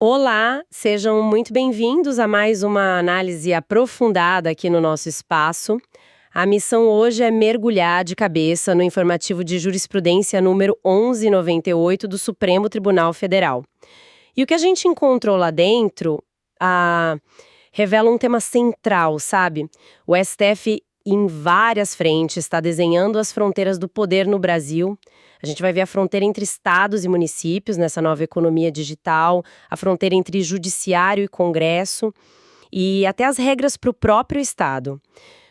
Olá, sejam muito bem-vindos a mais uma análise aprofundada aqui no nosso espaço. A missão hoje é mergulhar de cabeça no informativo de jurisprudência número 1198 do Supremo Tribunal Federal. E o que a gente encontrou lá dentro revela um tema central, sabe? O STF, em várias frentes, está desenhando as fronteiras do poder no Brasil. A gente vai ver a fronteira entre estados e municípios nessa nova economia digital, a fronteira entre judiciário e Congresso e até as regras para o próprio estado.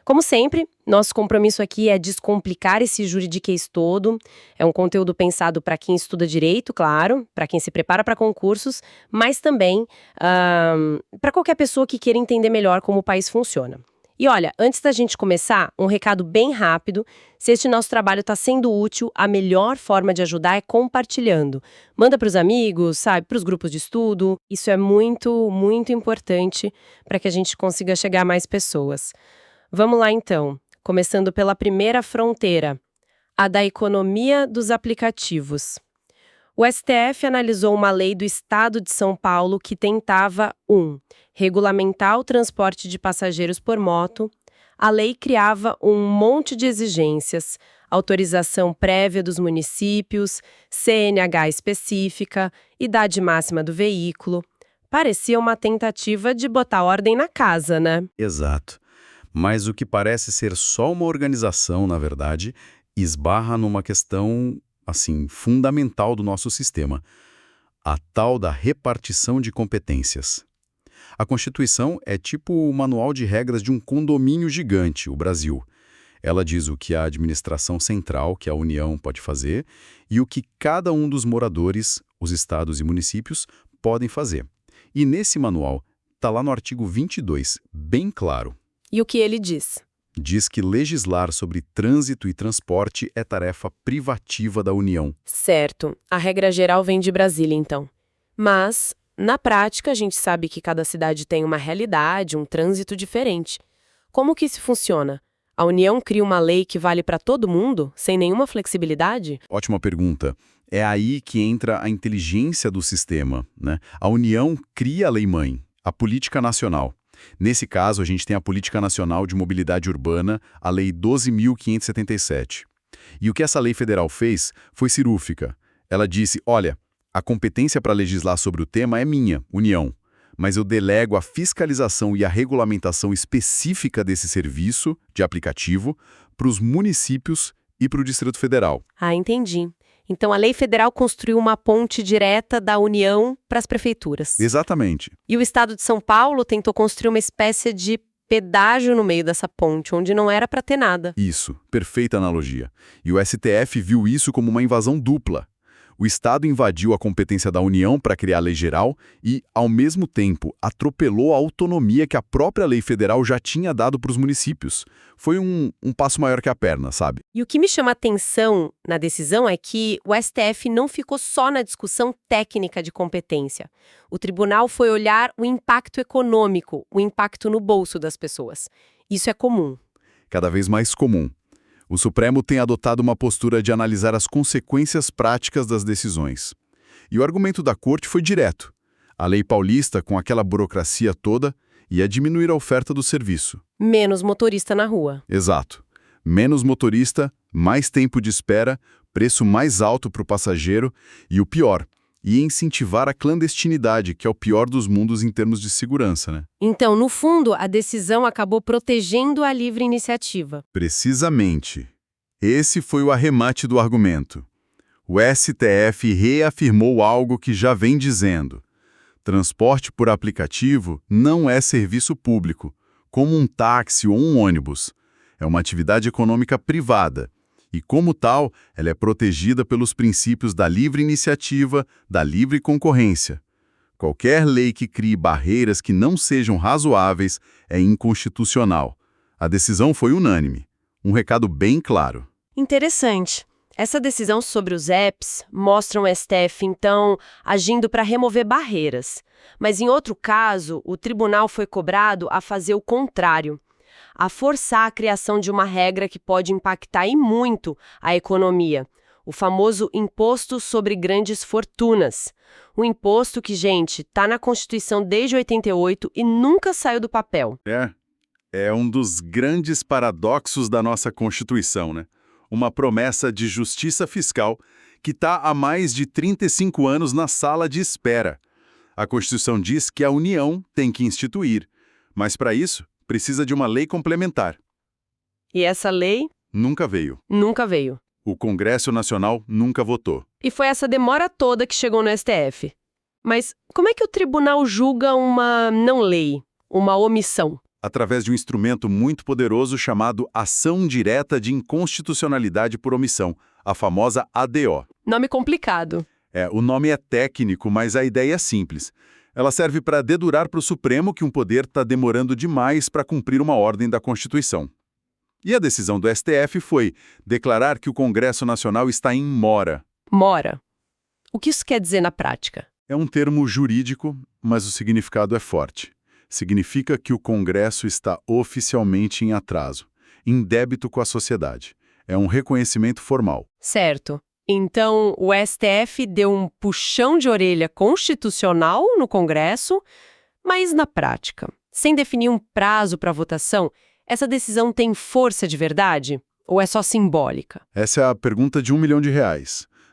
Como sempre, nosso compromisso aqui é descomplicar esse juridiquês todo. É um conteúdo pensado para quem estuda direito, claro, para quem se prepara para concursos, mas também para qualquer pessoa que queira entender melhor como o país funciona. E olha, antes da gente começar, um recado bem rápido. Se este nosso trabalho está sendo útil, a melhor forma de ajudar é compartilhando. Manda para os amigos, sabe, para os grupos de estudo. Isso é muito, muito importante para que a gente consiga chegar a mais pessoas. Vamos lá então, começando pela primeira fronteira, a da economia dos aplicativos. O STF analisou uma lei do Estado de São Paulo que tentava 1. Regulamentar o transporte de passageiros por moto. A lei criava um monte de exigências, autorização prévia dos municípios, CNH específica, idade máxima do veículo. Parecia uma tentativa de botar ordem na casa, né? Exato. Mas o que parece ser só uma organização, na verdade, esbarra numa questão, assim, fundamental do nosso sistema, a tal da repartição de competências. A Constituição é tipo o manual de regras de um condomínio gigante, o Brasil. Ela diz o que a administração central, que a União, pode fazer e o que cada um dos moradores, os estados e municípios, podem fazer. E nesse manual, está lá no artigo 22, bem claro. E o que ele diz? Diz que legislar sobre trânsito e transporte é tarefa privativa da União. Certo, a regra geral vem de Brasília, então. Mas, na prática, a gente sabe que cada cidade tem uma realidade, um trânsito diferente. Como que isso funciona? A União cria uma lei que vale para todo mundo, sem nenhuma flexibilidade? Ótima pergunta. É aí que entra a inteligência do sistema, né? A União cria a lei-mãe, a política nacional. Nesse caso, a gente tem a Política Nacional de Mobilidade Urbana, a Lei 12.577. E o que essa lei federal fez foi cirúrgica. Ela disse, olha, a competência para legislar sobre o tema é minha, União, mas eu delego a fiscalização e a regulamentação específica desse serviço de aplicativo para os municípios e para o Distrito Federal. Ah, entendi. Então, a lei federal construiu uma ponte direta da União para as prefeituras. Exatamente. E o Estado de São Paulo tentou construir uma espécie de pedágio no meio dessa ponte, onde não era para ter nada. Isso, perfeita analogia. E o STF viu isso como uma invasão dupla. O Estado invadiu a competência da União para criar a lei geral e, ao mesmo tempo, atropelou a autonomia que a própria lei federal já tinha dado para os municípios. Foi um passo maior que a perna, sabe? E o que me chama atenção na decisão é que o STF não ficou só na discussão técnica de competência. O tribunal foi olhar o impacto econômico, o impacto no bolso das pessoas. Isso é comum. Cada vez mais comum. O Supremo tem adotado uma postura de analisar as consequências práticas das decisões. E o argumento da Corte foi direto. A lei paulista, com aquela burocracia toda, ia diminuir a oferta do serviço. Menos motorista na rua. Exato. Menos motorista, mais tempo de espera, preço mais alto para o passageiro e o pior, ia incentivar a clandestinidade, que é o pior dos mundos em termos de segurança, né? Então, no fundo, a decisão acabou protegendo a livre iniciativa. Precisamente. Esse foi o arremate do argumento. O STF reafirmou algo que já vem dizendo. Transporte por aplicativo não é serviço público, como um táxi ou um ônibus. É uma atividade econômica privada. E, como tal, ela é protegida pelos princípios da livre iniciativa, da livre concorrência. Qualquer lei que crie barreiras que não sejam razoáveis é inconstitucional. A decisão foi unânime. Um recado bem claro. Interessante. Essa decisão sobre os apps mostra o STF, então, agindo para remover barreiras. Mas, em outro caso, o tribunal foi cobrado a fazer o contrário. A forçar a criação de uma regra que pode impactar e muito a economia. o famoso Imposto sobre Grandes Fortunas. Um imposto que, gente, tá na Constituição desde 88 e nunca saiu do papel. É um dos grandes paradoxos da nossa Constituição, né? Uma promessa de justiça fiscal que está há mais de 35 anos na sala de espera. A Constituição diz que a União tem que instituir, mas para isso precisa de uma lei complementar. E essa lei? Nunca veio. Nunca veio. O Congresso Nacional nunca votou. E foi essa demora toda que chegou no STF. Mas como é que o tribunal julga uma não-lei, uma omissão? Através de um instrumento muito poderoso chamado Ação Direta de Inconstitucionalidade por Omissão, a famosa ADO. Nome complicado. O nome é técnico, mas a ideia é simples. Ela serve para dedurar para o Supremo que um poder está demorando demais para cumprir uma ordem da Constituição. E a decisão do STF foi declarar que o Congresso Nacional está em mora. Mora. O que isso quer dizer na prática? É um termo jurídico, mas o significado é forte. Significa que o Congresso está oficialmente em atraso, em débito com a sociedade. É um reconhecimento formal. Certo. Então, o STF deu um puxão de orelha constitucional no Congresso, mas na prática, sem definir um prazo para votação, essa decisão tem força de verdade? Ou é só simbólica? Essa é a pergunta de R$1 milhão.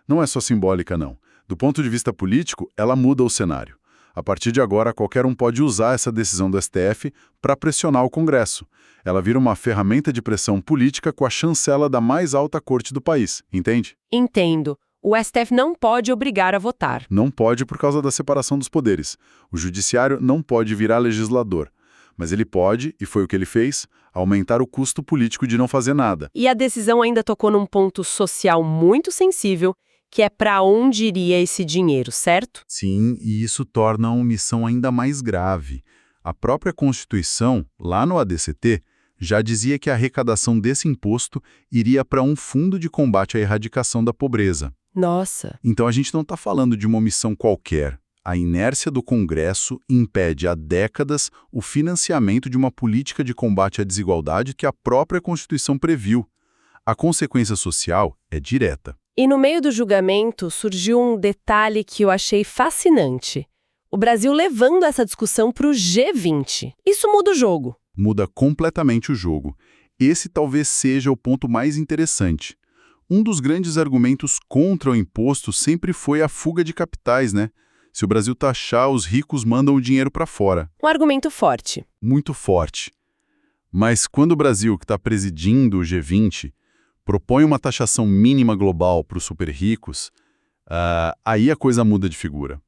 Não é só simbólica, não. Do ponto de vista político, ela muda o cenário. A partir de agora, qualquer um pode usar essa decisão do STF para pressionar o Congresso. Ela vira uma ferramenta de pressão política com a chancela da mais alta corte do país, entende? Entendo. O STF não pode obrigar a votar. Não pode por causa da separação dos poderes. O judiciário não pode virar legislador. Mas ele pode, e foi o que ele fez, aumentar o custo político de não fazer nada. E a decisão ainda tocou num ponto social muito sensível, que é para onde iria esse dinheiro, certo? Sim, e isso torna a omissão ainda mais grave. A própria Constituição, lá no ADCT, já dizia que a arrecadação desse imposto iria para um fundo de combate à erradicação da pobreza. Nossa! Então a gente não está falando de uma omissão qualquer. A inércia do Congresso impede há décadas o financiamento de uma política de combate à desigualdade que a própria Constituição previu. A consequência social é direta. E no meio do julgamento surgiu um detalhe que eu achei fascinante. O Brasil levando essa discussão para o G20. Isso muda o jogo. Muda completamente o jogo. Esse talvez seja o ponto mais interessante. Um dos grandes argumentos contra o imposto sempre foi a fuga de capitais, né? Se o Brasil taxar, os ricos mandam o dinheiro para fora. Um argumento forte. Muito forte. Mas quando o Brasil, que está presidindo o G20, propõe uma taxação mínima global para os super ricos, aí a coisa muda de figura.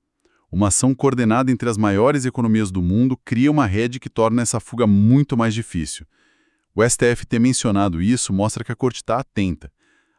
Uma ação coordenada entre as maiores economias do mundo cria uma rede que torna essa fuga muito mais difícil. O STF ter mencionado isso mostra que a corte está atenta.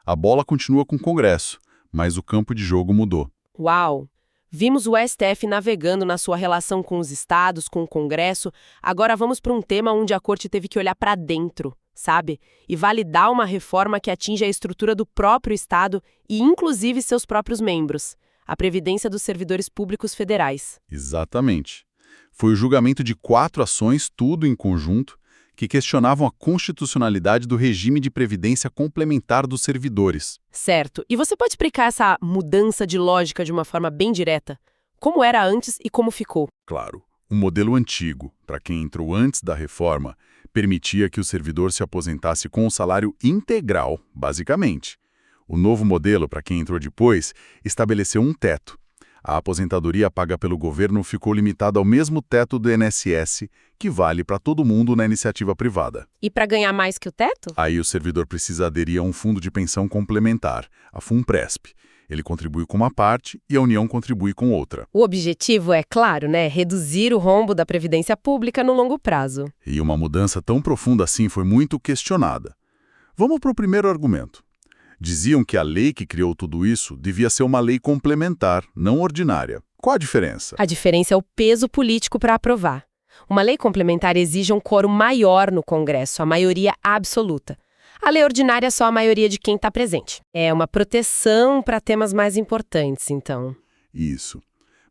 A bola continua com o Congresso, mas o campo de jogo mudou. Uau! Vimos o STF navegando na sua relação com os estados, com o Congresso. Agora vamos para um tema onde a corte teve que olhar para dentro, sabe? E validar uma reforma que atinge a estrutura do próprio estado e inclusive seus próprios membros. A Previdência dos Servidores Públicos Federais. Exatamente. Foi o julgamento de 4 ações, tudo em conjunto, que questionavam a constitucionalidade do regime de previdência complementar dos servidores. Certo. E você pode explicar essa mudança de lógica de uma forma bem direta? Como era antes e como ficou? Claro. O modelo antigo, para quem entrou antes da reforma, permitia que o servidor se aposentasse com um salário integral, basicamente. O novo modelo, para quem entrou depois, estabeleceu um teto. A aposentadoria paga pelo governo ficou limitada ao mesmo teto do INSS, que vale para todo mundo na iniciativa privada. E para ganhar mais que o teto? Aí o servidor precisa aderir a um fundo de pensão complementar, a FUNPRESP. Ele contribui com uma parte e a União contribui com outra. O objetivo é, claro, reduzir o rombo da Previdência Pública no longo prazo. E uma mudança tão profunda assim foi muito questionada. Vamos para o primeiro argumento. Diziam que a lei que criou tudo isso devia ser uma lei complementar, não ordinária. Qual a diferença? A diferença é o peso político para aprovar. Uma lei complementar exige um quórum maior no Congresso, a maioria absoluta. A lei ordinária é só a maioria de quem está presente. É uma proteção para temas mais importantes, então. Isso.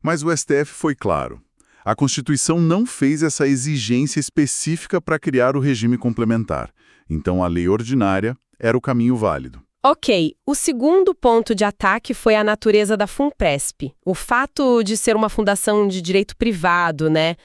Mas o STF foi claro. A Constituição não fez essa exigência específica para criar o regime complementar. Então a lei ordinária era o caminho válido. Ok, o segundo ponto de ataque foi a natureza da Funpresp. O fato de ser uma fundação de direito privado, né,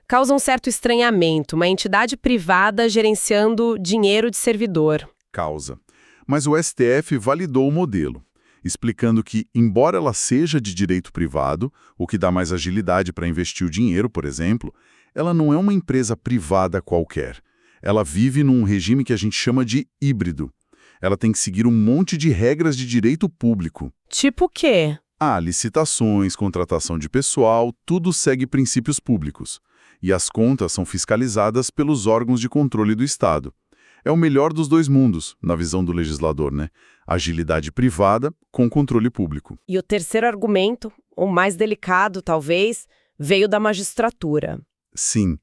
causa um certo estranhamento, uma entidade privada gerenciando dinheiro de servidor. Causa. Mas o STF validou o modelo, explicando que, embora ela seja de direito privado, o que dá mais agilidade para investir o dinheiro, por exemplo, ela não é uma empresa privada qualquer. Ela vive num regime que a gente chama de híbrido. Ela tem que seguir um monte de regras de direito público. Tipo o quê? Licitações, contratação de pessoal, tudo segue princípios públicos. E as contas são fiscalizadas pelos órgãos de controle do Estado. É o melhor dos dois mundos, na visão do legislador, né? Agilidade privada com controle público. E o terceiro argumento, o mais delicado talvez, veio da magistratura. Sim,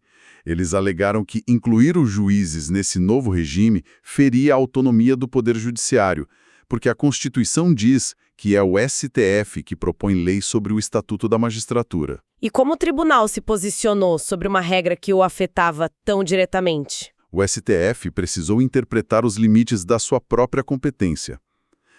eles alegaram que incluir os juízes nesse novo regime feria a autonomia do Poder Judiciário, porque a Constituição diz que é o STF que propõe leis sobre o Estatuto da Magistratura. E como o tribunal se posicionou sobre uma regra que o afetava tão diretamente? O STF precisou interpretar os limites da sua própria competência.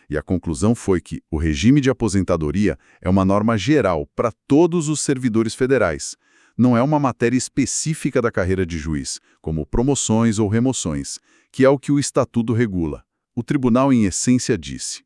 E a conclusão foi que o regime de aposentadoria é uma norma geral para todos os servidores federais. Não é uma matéria específica da carreira de juiz, como promoções ou remoções, que é o que o Estatuto regula. O tribunal, em essência, disse: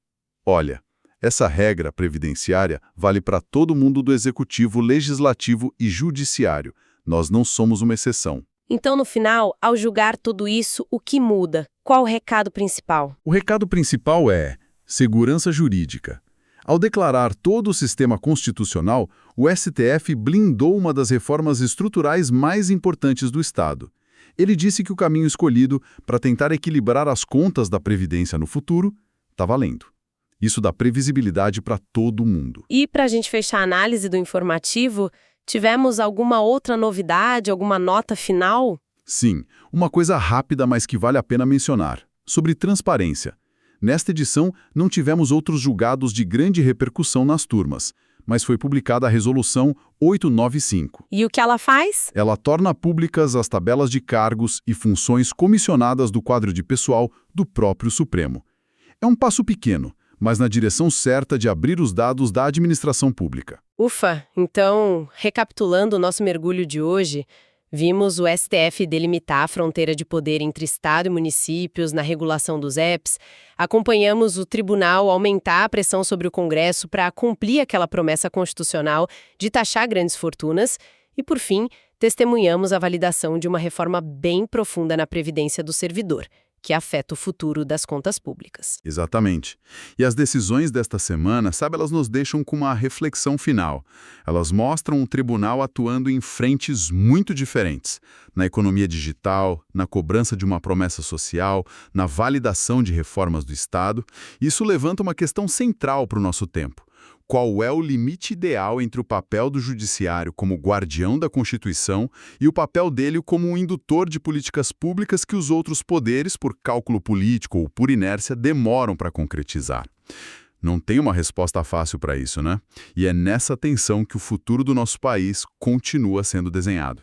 olha, essa regra previdenciária vale para todo mundo do executivo, legislativo e judiciário. Nós não somos uma exceção. Então, no final, ao julgar tudo isso, o que muda? Qual o recado principal? O recado principal é segurança jurídica. Ao declarar todo o sistema constitucional, o STF blindou uma das reformas estruturais mais importantes do Estado. Ele disse que o caminho escolhido para tentar equilibrar as contas da Previdência no futuro está valendo. Isso dá previsibilidade para todo mundo. E, para a gente fechar a análise do informativo, tivemos alguma outra novidade, alguma nota final? Sim, uma coisa rápida, mas que vale a pena mencionar. Sobre transparência. Nesta edição, não tivemos outros julgados de grande repercussão nas turmas, mas foi publicada a Resolução 895. E o que ela faz? Ela torna públicas as tabelas de cargos e funções comissionadas do quadro de pessoal do próprio Supremo. É um passo pequeno, mas na direção certa de abrir os dados da administração pública. Ufa! Então, recapitulando o nosso mergulho de hoje, vimos o STF delimitar a fronteira de poder entre Estado e municípios na regulação dos EPs, acompanhamos o tribunal aumentar a pressão sobre o Congresso para cumprir aquela promessa constitucional de taxar grandes fortunas e, por fim, testemunhamos a validação de uma reforma bem profunda na Previdência do servidor, que afeta o futuro das contas públicas. Exatamente. E as decisões desta semana, elas nos deixam com uma reflexão final. Elas mostram o tribunal atuando em frentes muito diferentes. Na economia digital, na cobrança de uma promessa social, na validação de reformas do Estado. Isso levanta uma questão central para o nosso tempo. Qual é o limite ideal entre o papel do judiciário como guardião da Constituição e o papel dele como um indutor de políticas públicas que os outros poderes, por cálculo político ou por inércia, demoram para concretizar? Não tem uma resposta fácil para isso, né? E é nessa tensão que o futuro do nosso país continua sendo desenhado.